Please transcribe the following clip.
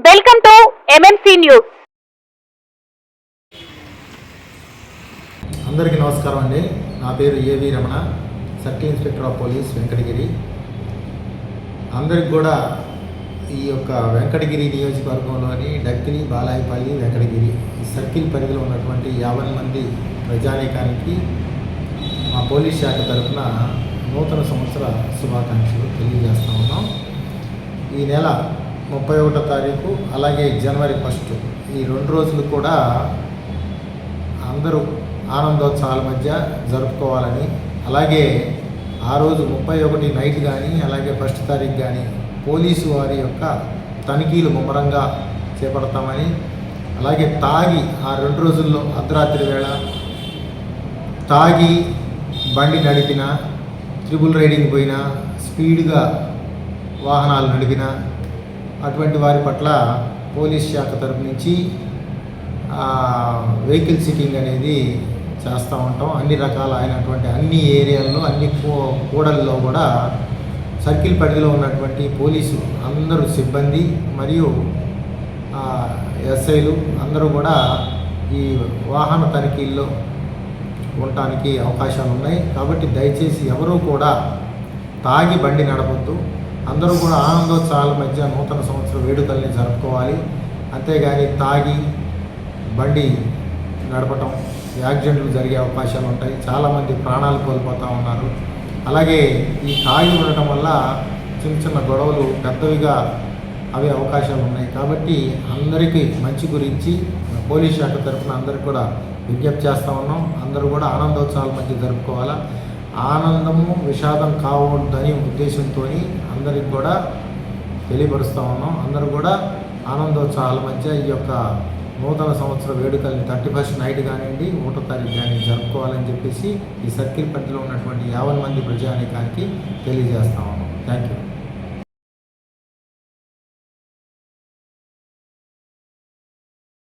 Welcome to MMC news. అందరికీ నమస్కారం అండి. నా పేరు ఏవి Ramana, circle inspector of police Venkatagiri. అందరికి కూడా ఈ యొక్క వెంకటగిరి నియోజకవర్గంలోని డక్కిలి, బాలాయపల్లి, వెంకటగిరి ఈ సర్కిల్ పరిధిలో ఉన్నటువంటి 50 మంది ప్రజానీకానికి మా పోలీస్ శాఖ తరఫున నూతన సంవత్సర శుభాకాంక్షలు తెలియజేస్తూ ఉన్నాం. ఈ నెల 31వ తారీఖు అలాగే జనవరి 1 ఈ 2 రోజులు కూడా అందరూ ఆనందోత్సవాల మధ్య జరుపుకోవాలని, అలాగే ఆ రోజు 31 నైట్ కానీ అలాగే 1 తారీఖు కానీ పోలీసు వారి యొక్క తనిఖీలు ముమ్మరంగా చేపడతామని, అలాగే తాగి ఆ 2 రోజుల్లో అర్ధరాత్రి వేళ తాగి బండి నడిపిన, ట్రిపుల్ రైడింగ్ పోయినా, స్పీడ్గా వాహనాలు నడిపిన అటువంటి వారి పట్ల పోలీస్ శాఖ తరపు నుంచి వెహికల్ సిట్టింగ్ అనేది చేస్తూ ఉంటాం. అన్ని రకాలైనటువంటి అన్ని ఏరియాల్లో అన్ని కూడల్లో కూడా సర్కిల్ పరిధిలో ఉన్నటువంటి పోలీసు అందరూ సిబ్బంది మరియు ఎస్ఐలు అందరూ కూడా ఈ వాహన తనిఖీల్లో ఉండటానికి అవకాశాలు ఉన్నాయి. కాబట్టి దయచేసి ఎవరూ కూడా తాగి బండి నడపొద్దు. అందరూ కూడా ఆనందోత్సవాల మధ్య నూతన సంవత్సర వేడుకల్ని జరుపుకోవాలి. అంతేగాని తాగి బండి నడపటం యాక్సిడెంట్లు జరిగే అవకాశాలు ఉంటాయి. చాలామంది ప్రాణాలు కోల్పోతూ ఉన్నారు. అలాగే ఈ తాగి ఉండటం వల్ల చిన్న చిన్న గొడవలు పెద్దవిగా అవే అవకాశాలు ఉన్నాయి. కాబట్టి అందరికీ మంచి గురించి పోలీస్ శాఖ తరఫున అందరికీ కూడా విజ్ఞప్తి చేస్తూ ఉన్నాం. అందరూ కూడా ఆనందోత్సవాల మధ్య జరుపుకోవాలా. ఆనందము విషాదం కావద్దని ఉద్దేశంతో అందరికి కూడా తెలియపరుస్తూ ఉన్నాం. అందరూ కూడా ఆనందోత్సవాల మధ్య ఈ యొక్క నూతన సంవత్సర వేడుకల్ని 31st నైట్ కానివ్వండి, 1వ తారీఖు కానీ జరుపుకోవాలని చెప్పేసి ఈ సర్కిల్ పరిధిలో ఉన్నటువంటి 50 మంది ప్రజానీకానికి తెలియజేస్తా ఉన్నాం. Thank you.